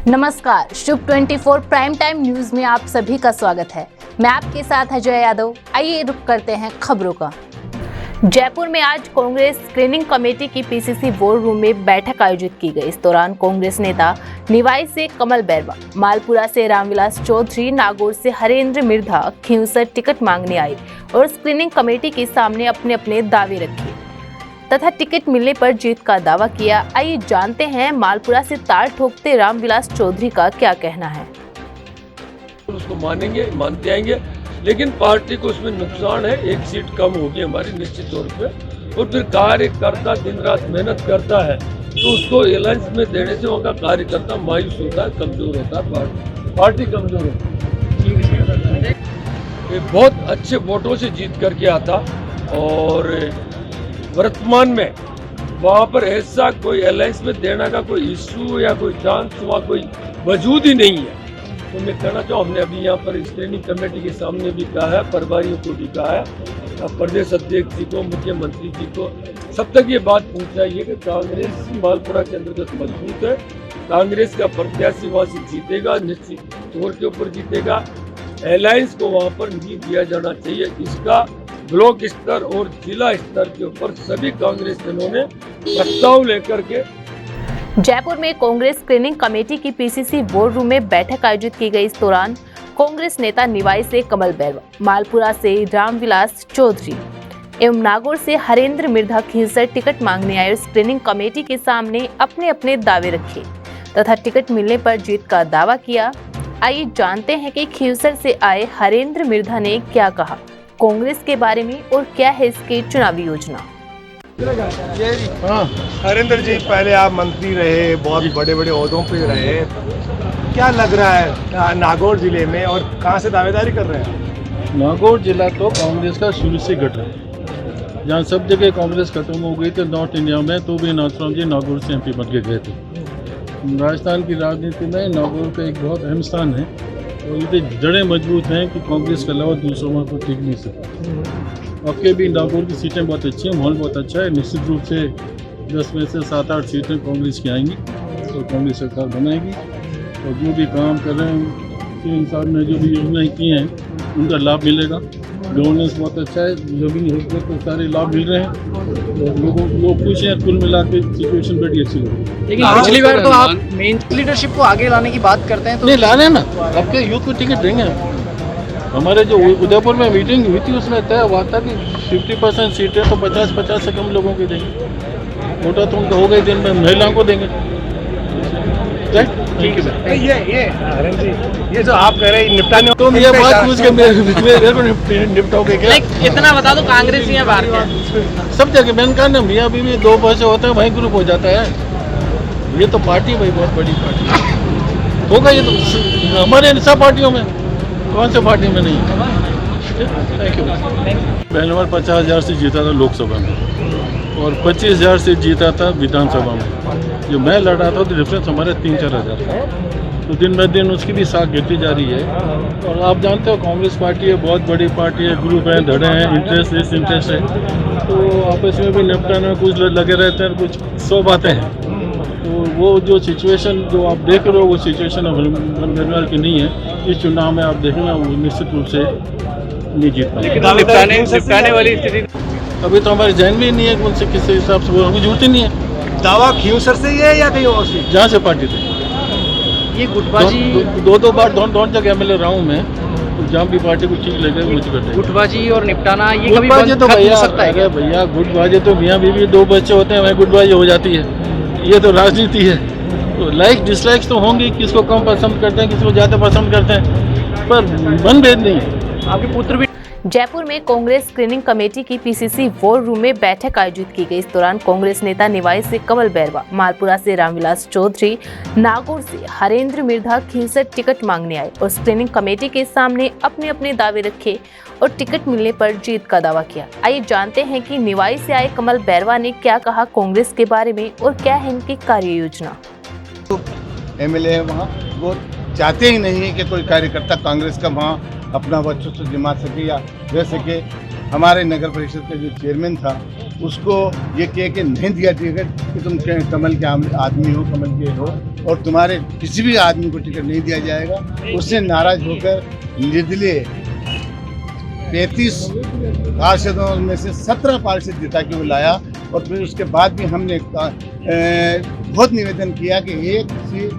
नमस्कार, शुभ 24 prime time news में आप सभी का स्वागत है। मैं आपके साथ अजय यादव। आइए रुक करते हैं खबरों का। जयपुर में आज कांग्रेस स्क्रीनिंग कमेटी की पीसीसी वॉर रूम में बैठक आयोजित की गई। इस दौरान कांग्रेस नेता निवाई से कमल बैरवा, मालपुरा से रामविलास चौधरी, नागौर से हरेंद्र मिर्धा, खींवसर टिकट मांगने आए और स्क्रीनिंग कमेटी के सामने अपने अपने दावे रखे तथा टिकट मिलने पर जीत का दावा किया। आइए जानते हैं मालपुरा से ताल ठोकते रामविलास चौधरी का क्या कहना है। उसको मानते आएंगे, लेकिन पार्टी को उसमें नुकसान है। एक सीट कम होगी हमारी निश्चित तौर पे, और फिर कार्यकर्ता दिन रात मेहनत करता है तो उसको एलायंस में देने से वहाँ का कार्यकर्ता मायूस होता है, कमजोर होता है, पार्टी कमजोर होती है। ये बहुत अच्छे वोटों से जीत करके आता और वर्तमान में वहाँ पर ऐसा कोई अलायंस में देने का कोई इशू या कोई चांस हुआ कोई वजूद ही नहीं है। तो मैं कहना चाहूँ, हमने अभी यहाँ पर स्क्रीनिंग कमेटी के सामने भी कहा है, प्रभारियों को भी कहा है, प्रदेश अध्यक्ष जी को, मुख्यमंत्री जी को, सब तक ये बात पहुँचाइए कि कांग्रेस मालपुरा के अंतर्गत मजबूत है। कांग्रेस का प्रत्याशी वहाँ से जीतेगा, निश्चित तौर के ऊपर जीतेगा। अलायंस को वहाँ पर नहीं दिया जाना चाहिए। इसका ब्लॉक स्तर और जिला स्तर के ऊपर सभी कांग्रेसियों ने प्रस्ताव लेकर के जयपुर में कांग्रेस स्क्रीनिंग कमेटी की पीसीसी वॉर रूम में बैठक आयोजित की गई। इस दौरान कांग्रेस नेता निवाई से कमल बैरवा, मालपुरा से रामविलास चौधरी एवं नागौर से हरेंद्र मिर्धा खींवसर टिकट मांगने आए और स्क्रीनिंग कमेटी के सामने अपने अपने दावे रखे तथा टिकट मिलने पर जीत का दावा किया। आइए जानते हैं कि खींवसर से आए हरेंद्र मिर्धा ने क्या कहा कांग्रेस के बारे में और क्या है इसकी चुनावी योजना। हरेंद्र जी, पहले आप मंत्री रहे, बहुत बड़े बड़े ओहदों पे रहे, क्या लग रहा है नागौर जिले में और कहां से दावेदारी कर रहे हैं? नागौर जिला तो कांग्रेस का शुरू से गठ है। जहाँ सब जगह कांग्रेस खत्म हो गई थी नॉर्थ इंडिया में, तो भी नाथुराम जी नागौर से एमपी बन के गए थे। राजस्थान की राजनीति में नागौर का एक बहुत अहम स्थान है और ये जड़ें मजबूत हैं कि कांग्रेस के अलावा दूसरों में कोई टिक नहीं सकता। अब के भी नागौर की सीटें बहुत अच्छी हैं, माहौल बहुत अच्छा है। निश्चित रूप से 10 में से 7-8 सीटें कांग्रेस की आएंगी तो कांग्रेस सरकार बनाएगी। और जो भी काम कर रहे हैं 3 साल में, जो भी योजनाएं की हैं, उनका लाभ मिलेगा। गवर्नेंस बहुत अच्छा है, जो भी होते तो सारे लाभ मिल रहे हैं। लोग खुश हैं, कुल मिला के सिचुएशन बड़ी अच्छी लगी। लेकिन पिछली बार तो आप मेन लीडरशिप को आगे लाने की बात करते हैं, तो नहीं ला रहे हैं ना, अब के यूथ को टिकट देंगे। हमारे जो उदयपुर में मीटिंग हुई थी उसमें तय हुआ था कि 50% सीटें तो 50 से कम लोगों को देंगे। वोटा तो उनका हो गए, दिन में महिलाओं को देंगे। ठीक है सर। ये हरेंद्र जी, ये जो आप कह रहे हैं निपटाने, तो ये बात पूछ के मेरे को निपटाओगे क्या? इतना बता दो, कांग्रेस या बाहर के सब जगह मैंने कहा ना, मियाँ बीवी 2 पैसे होते हैं, वहीं ग्रुप हो जाता है। ये तो पार्टी भाई बहुत बड़ी पार्टी होगा। ये तो हमारे सब पार्टियों में, कौन से पार्टी में नहीं। Thank you. पहली बार 50,000 से जीता था लोकसभा में और 25,000 से जीता था विधानसभा में। जो मैं लड़ा था तो डिफरेंस हमारे 3-4 हज़ार था। तो दिन ब दिन उसकी भी साख गिरती जा रही है। और आप जानते हो कांग्रेस पार्टी है, बहुत बड़ी पार्टी है, ग्रुप है, धड़े हैं, इंटरेस्ट है, तो आपस में भी निपटाने में कुछ लगे रहते हैं, कुछ 100 बातें हैं। तो वो जो सिचुएशन जो आप देख रहे हो, वो सिचुएशन गंभीर की नहीं है। इस चुनाव में आप देखना, वो निश्चित रूप से नहीं जीत पाएंगे। निपटाने वाली स्थिति अभी तो हमारे जहन में नहीं है उनसे किस हिसाब से, वो हमें जरूरत ही नहीं है। दावा खींवसर से ही है या कहीं और से? जहाँ से पार्टी थी। ये गुटबाजी दो बार दोनों जगह MLA रहा हूँ मैं, तो जहाँ भी पार्टी को ठीक लगे वो करते। गुटबाजी और निपटाना ये कभी गुटबाजी तो हो सकता है क्या? भैया गुटबाजी तो मियाँ बीवी 2 बच्चे होते हैं, वहीं गुटबाजी हो जाती है। ये तो राजनीति है। तो लाइक डिसलाइक्स तो होंगी, किसको कम पसंद करते हैं, किसको ज़्यादा पसंद करते हैं, पर मनभेद नहीं है। आपके पुत्र भी जयपुर में कांग्रेस स्क्रीनिंग कमेटी की पीसीसी वॉर रूम में बैठक आयोजित की गई। इस दौरान कांग्रेस नेता निवाई से कमल बैरवा, मालपुरा से रामविलास चौधरी, नागौर से हरेंद्र मिर्धा खींवसर टिकट मांगने आए और स्क्रीनिंग कमेटी के सामने अपने अपने दावे रखे और टिकट मिलने पर जीत का दावा किया। आइए जानते हैं कि निवाई से आए कमल बैरवा ने क्या कहा कांग्रेस के बारे में और क्या है इनकी कार्य योजना। MLA है वहाँ, वो चाहते ही नहीं कि कोई कार्यकर्ता कांग्रेस का वहाँ अपना वर्चस्व जमा सके या रह सके। हमारे नगर परिषद का जो चेयरमैन था उसको ये कह के नहीं दिया टिकट कि तुम कमल के आदमी हो, कमल के हो, और तुम्हारे किसी भी आदमी को टिकट नहीं दिया जाएगा। उससे नाराज होकर निर्दलीय 35 पार्षदों में से 17 पार्षद जिता के वो लाया। और फिर उसके बाद भी हमने बहुत निवेदन किया कि एक सीट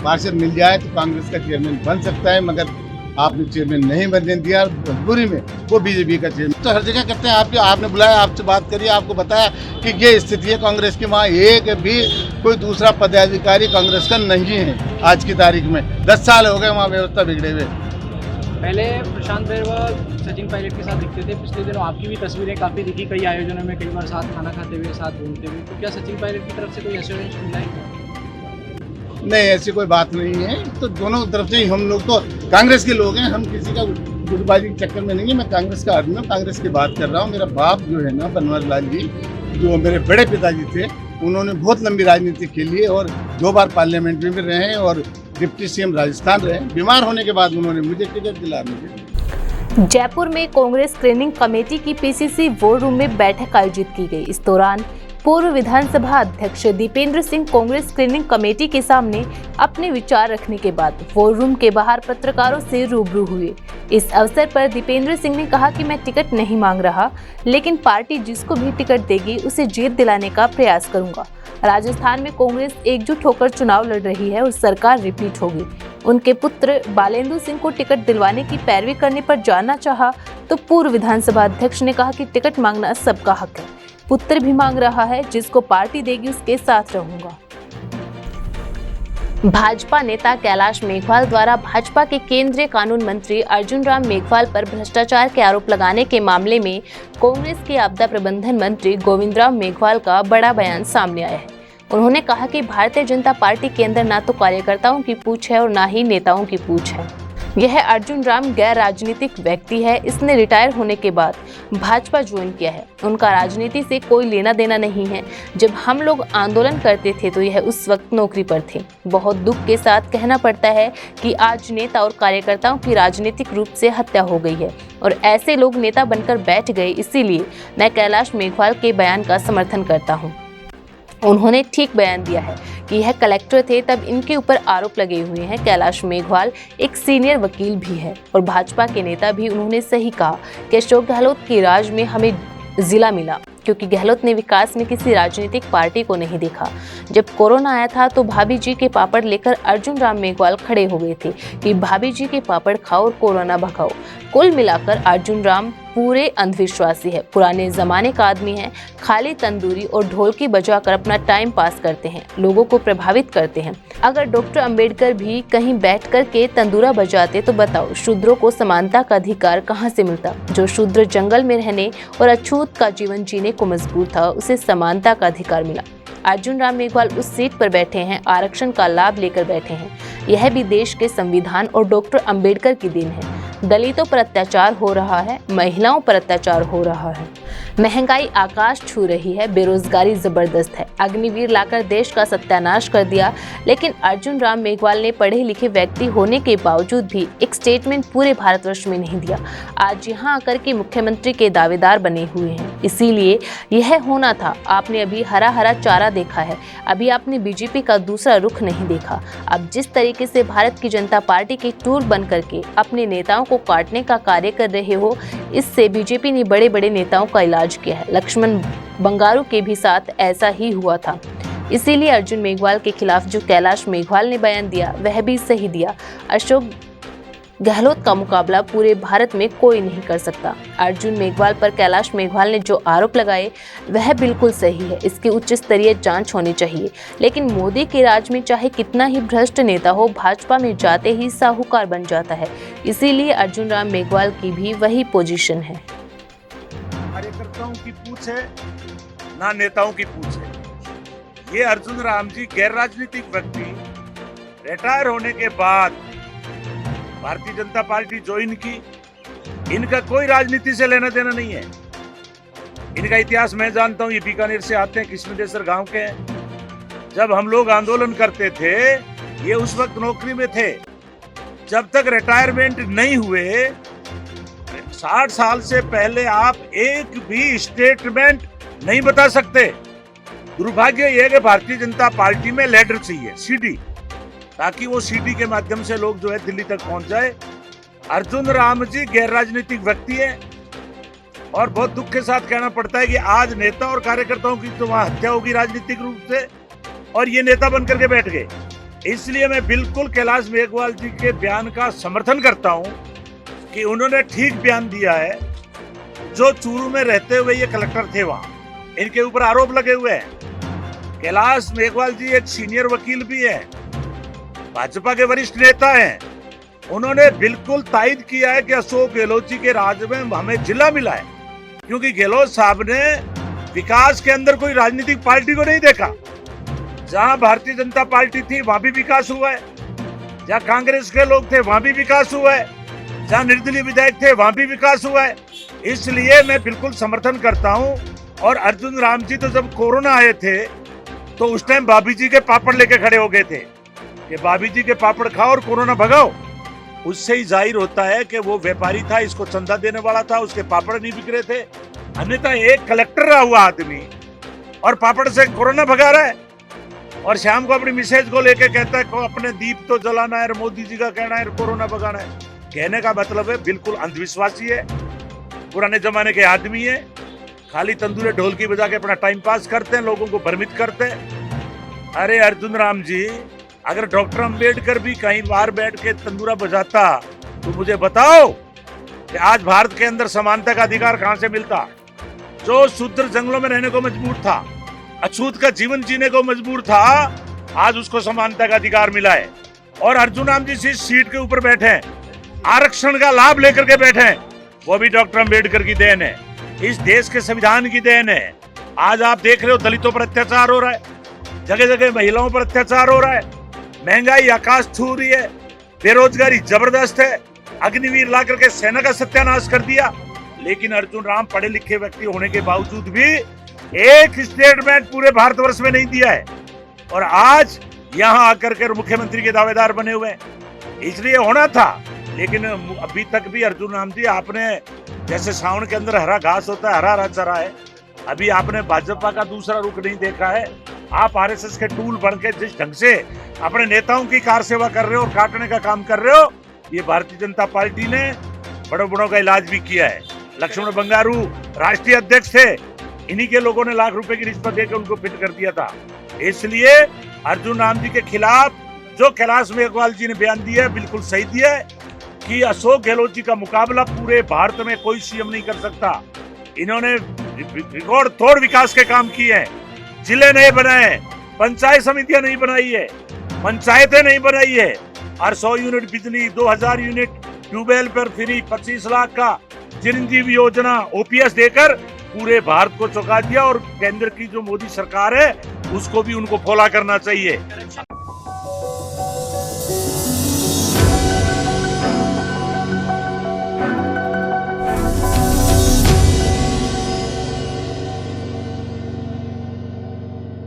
पार्षद मिल जाए तो कांग्रेस का चेयरमैन बन सकता है, मगर आपने चेयरमैन नहीं बनने दिया। भोजपुरी में वो बीजेपी का चेयरमैन तो हर जगह करते हैं। आपने बुलाया, आपसे बात करिए, आपको बताया कि ये स्थिति है कांग्रेस की। वहाँ एक भी कोई दूसरा पदाधिकारी कांग्रेस का नहीं है आज की तारीख में। 10 साल हो गए वहाँ व्यवस्था बिगड़े हुए। पहले प्रशांत बैरवा सचिन पायलट के साथ दिखते थे, पिछले दिनों आपकी भी तस्वीरें काफ़ी दिखी कई आयोजनों में, कई बार साथ खाना खाते हुए, साथ घूमते हुए। तो क्या सचिन पायलट की तरफ से कोई एश्योरेंस मिला है? नहीं, ऐसी कोई बात नहीं है। तो दोनों तरफ से हम लोग तो कांग्रेस के लोग हैं, हम किसी का गुटबाजी के चक्कर में नहीं है। मैं कांग्रेस का आदमी हूँ, कांग्रेस की बात कर रहा हूँ। मेरा बाप जो है ना, बनवारी लाल जी, जो मेरे बड़े पिताजी थे, उन्होंने बहुत लंबी राजनीति खेली है और 2 बार पार्लियामेंट में भी रहे हैं और डिप्टी सीएम राजस्थान रहे। बीमार होने के बाद उन्होंने मुझे टिकट दिला दी। जयपुर में कांग्रेस स्क्रीनिंग कमेटी की पीसीसी वॉर रूम में बैठक आयोजित की गई। इस दौरान पूर्व विधानसभा अध्यक्ष दीपेंद्र सिंह कांग्रेस स्क्रीनिंग कमेटी के सामने अपने विचार रखने के बाद वॉर रूम के बाहर पत्रकारों से रूबरू हुए। इस अवसर पर दीपेंद्र सिंह ने कहा कि मैं टिकट नहीं मांग रहा, लेकिन पार्टी जिसको भी टिकट देगी उसे जीत दिलाने का प्रयास करूंगा। राजस्थान में कांग्रेस एकजुट होकर चुनाव लड़ रही है और सरकार रिपीट होगी। उनके पुत्र बालेंदु सिंह को टिकट दिलवाने की पैरवी करने पर जानना चाहा तो पूर्व विधानसभा अध्यक्ष ने कहा कि टिकट मांगना सबका हक है, पुत्र भी मांग रहा है, जिसको पार्टी देगी उसके साथ रहूंगा। भाजपा नेता कैलाश मेघवाल द्वारा भाजपा के केंद्रीय कानून मंत्री अर्जुन राम मेघवाल पर भ्रष्टाचार के आरोप लगाने के मामले में कांग्रेस के आपदा प्रबंधन मंत्री गोविंद राम मेघवाल का बड़ा बयान सामने आया है। उन्होंने कहा कि भारतीय जनता पार्टी के अंदर ना तो कार्यकर्ताओं की पूछ है और ना ही नेताओं की पूछ है। यह अर्जुन राम गैर राजनीतिक व्यक्ति है। इसने रिटायर होने के बाद भाजपा ज्वाइन किया है। उनका राजनीति से कोई लेना देना नहीं है। जब हम लोग आंदोलन करते थे तो यह उस वक्त नौकरी पर थे। बहुत दुख के साथ कहना पड़ता है कि आज नेता और कार्यकर्ताओं की राजनीतिक रूप से हत्या हो गई है और ऐसे लोग नेता बनकर बैठ गए। इसीलिए मैं कैलाश मेघवाल के बयान का समर्थन करता हूँ। उन्होंने ठीक बयान दिया है कि यह कलेक्टर थे तब इनके ऊपर आरोप लगे हुए हैं। कैलाश मेघवाल एक सीनियर वकील भी है और भाजपा के नेता भी। उन्होंने सही कहा कि अशोक गहलोत के राज में हमें जिला मिला, क्योंकि गहलोत ने विकास में किसी राजनीतिक पार्टी को नहीं देखा। जब कोरोना आया था तो भाभी जी के पापड़ लेकर अर्जुन राम मेघवाल खड़े हो गए थे कि भाभी जी के पापड़ खाओ और कोरोना भगाओ। कुल मिलाकर अर्जुन राम पूरे अंधविश्वासी है, पुराने जमाने का आदमी है। खाली तंदूरी और ढोलकी बजाकर अपना टाइम पास करते हैं, लोगों को प्रभावित करते हैं। अगर डॉक्टर अंबेडकर भी कहीं बैठ कर के तंदूरा बजाते तो बताओ शूद्रों को समानता का अधिकार कहाँ से मिलता? जो शूद्र जंगल में रहने और अछूत का जीवन जीने को मजबूर था, उसे समानता का अधिकार मिला। अर्जुन राम मेघवाल उस सीट पर बैठे हैं, आरक्षण का लाभ लेकर बैठे हैं। यह भी देश के संविधान और डॉक्टर अंबेडकर की देन है। दलितों पर अत्याचार हो रहा है, महिलाओं पर अत्याचार हो रहा है, महंगाई आकाश छू रही है, बेरोजगारी जबरदस्त है। अग्निवीर लाकर देश का सत्यानाश कर दिया। लेकिन अर्जुन राम मेघवाल ने पढ़े लिखे व्यक्ति होने के बावजूद भी एक स्टेटमेंट पूरे भारतवर्ष में नहीं दिया। आज यहाँ आकर के मुख्यमंत्री के दावेदार बने हुए हैं। इसीलिए यह होना था। आपने अभी हरा हरा चारा देखा है, अभी आपने बीजेपी का दूसरा रुख नहीं देखा। अब जिस तरीके से भारत की जनता पार्टी के टूल बन करके अपने नेताओं को काटने का कार्य कर रहे हो, इससे बीजेपी ने बड़े बड़े नेताओं का इलाज किया है। लक्ष्मण बंगारू के भी साथ ऐसा ही हुआ था। इसीलिए अर्जुन मेघवाल के खिलाफ जो कैलाश मेघवाल ने बयान दिया वह भी सही दिया। अशोक गहलोत का मुकाबला पूरे भारत में कोई नहीं कर सकता। अर्जुन मेघवाल पर कैलाश मेघवाल ने जो आरोप लगाए वह बिल्कुल सही है। इसकी उच्च स्तरीय जांच होनी चाहिए। लेकिन मोदी के राज में चाहे कितना ही भ्रष्ट नेता हो, भाजपा में जाते ही साहूकार बन जाता है। इसीलिए अर्जुन राम मेघवाल की भी वही पोजीशन है। कार्यकर्ताओं की पूछ है ना नेताओं की पूछ है। ये अर्जुन राम जी गैर राजनीतिक व्यक्ति रिटायर होने के बाद भारतीय जनता पार्टी ज्वाइन की। इनका कोई राजनीति से लेना देना नहीं है। इनका इतिहास मैं जानता हूँ। ये बीकानेर से आते हैं, किस्मतेश्वर गांव के हैं। जब हम लोग आंदोलन करते थे ये उस वक्त नौकरी में थे। जब तक रिटायरमेंट नहीं हुए 60 साल से पहले आप एक भी स्टेटमेंट नहीं बता सकते। दुर्भाग्य यह है कि भारतीय जनता पार्टी में लेटर चाहिए, सीडी, ताकि वो सीडी के माध्यम से लोग जो है दिल्ली तक पहुंच जाए। अर्जुन राम जी गैर राजनीतिक व्यक्ति है और बहुत दुख के साथ कहना पड़ता है कि आज नेता और कार्यकर्ताओं की तो वहां हत्या होगी राजनीतिक रूप से, और ये नेता बन करके बैठ गए। इसलिए मैं बिल्कुल कैलाश मेघवाल जी के बयान का समर्थन करता हूं कि उन्होंने ठीक बयान दिया है। जो चूरू में रहते हुए ये कलेक्टर थे, वहां इनके ऊपर आरोप लगे हुए हैं। कैलाश मेघवाल जी एक सीनियर वकील भी है, भाजपा के वरिष्ठ नेता हैं। उन्होंने बिल्कुल तायद किया है कि अशोक गहलोत जी के राज में हमें जिला मिला है, क्योंकि गहलोत साहब ने विकास के अंदर कोई राजनीतिक पार्टी को नहीं देखा। जहां भारतीय जनता पार्टी थी वहां भी विकास हुआ है, जहां कांग्रेस के लोग थे वहां भी विकास हुआ है, जहां निर्दलीय विधायक थे वहां भी विकास हुआ है। इसलिए मैं बिल्कुल समर्थन करता हूं। और अर्जुन राम जी तो जब कोरोना आए थे तो उस टाइम भाभी जी के पापड़ लेके खड़े हो गए थे कि भाभी जी के पापड़ खाओ और कोरोना भगाओ। उससे ही जाहिर होता है कि वो व्यापारी था, इसको चंदा देने वाला था, उसके पापड़ नहीं बिक रहे थे। अन्यथा एक कलेक्टर रहा हुआ आदमी और पापड़ से कोरोना भगा रहा है, और शाम को अपनी मिसेज को लेके कहता है को अपने दीप तो जलाना है, मोदी जी का कहना है कोरोना भगाना है। कहने का मतलब है बिल्कुल अंधविश्वासी है, पुराने जमाने के आदमी है, खाली तंदूरे ढोलकी बजा के अपना टाइम पास करते हैं, लोगों को भ्रमित करते हैं। अरे अर्जुन राम जी, अगर डॉक्टर अंबेडकर भी कहीं बाहर बैठ के तंदूरा बजाता तो मुझे बताओ कि आज भारत के अंदर समानता का अधिकार कहां से मिलता। जो शूद्र जंगलों में रहने को मजबूर था, अछूत का जीवन जीने को मजबूर था, आज उसको समानता का अधिकार मिला है। और अर्जुन राम जी जिस सीट के ऊपर बैठे हैं, आरक्षण का लाभ लेकर के बैठे हैं, वो भी डॉक्टर अंबेडकर की देन है, इस देश के संविधान की देन है। आज आप देख रहे हो दलितों पर अत्याचार हो रहा है, जगह जगह महिलाओं पर अत्याचार हो रहा है, महंगाई आकाश छू रही है, बेरोजगारी जबरदस्त है, अग्निवीर ला करके सेना का सत्यानाश कर दिया। लेकिन अर्जुन राम पढ़े लिखे व्यक्ति होने के बावजूद भी एक स्टेटमेंट पूरे भारतवर्ष में नहीं दिया है, और आज यहाँ आकर के मुख्यमंत्री के दावेदार बने हुए हैं। इसलिए होना था, लेकिन अभी तक भी अर्जुन राम जी, आपने जैसे सावन के अंदर हरा घास होता है, हरा हरा चरा है, अभी आपने भाजपा का दूसरा रुख नहीं देखा है। आप आरएसएस के टूल बन के जिस ढंग से अपने नेताओं की कार सेवा कर रहे हो और काटने का काम कर रहे हो, ये भारतीय जनता पार्टी ने बड़ों बड़ों का इलाज भी किया है। लक्ष्मण बंगारू राष्ट्रीय अध्यक्ष थे, इन्हीं के लोगों ने लाख रुपए की रिश्वत देकर उनको फिट कर दिया था। इसलिए अर्जुन राम जी के खिलाफ जो कैलाश मेघवाल जी ने बयान दिया है, बिल्कुल सही दिया है कि अशोक गहलोत जी का मुकाबला पूरे भारत में कोई सीएम नहीं कर सकता। इन्होंने रिकॉर्ड तोड़ विकास के काम किए हैं, जिले नहीं बनाए, पंचायत समितियां नहीं बनाई है, पंचायतें नहीं बनाई है, और 100 यूनिट बिजली, 2000 यूनिट ट्यूबवेल पर फ्री, 25 लाख का चिरंजीवी योजना ओपीएस देकर पूरे भारत को चौंका दिया। और केंद्र की जो मोदी सरकार है उसको भी उनको फॉलो करना चाहिए।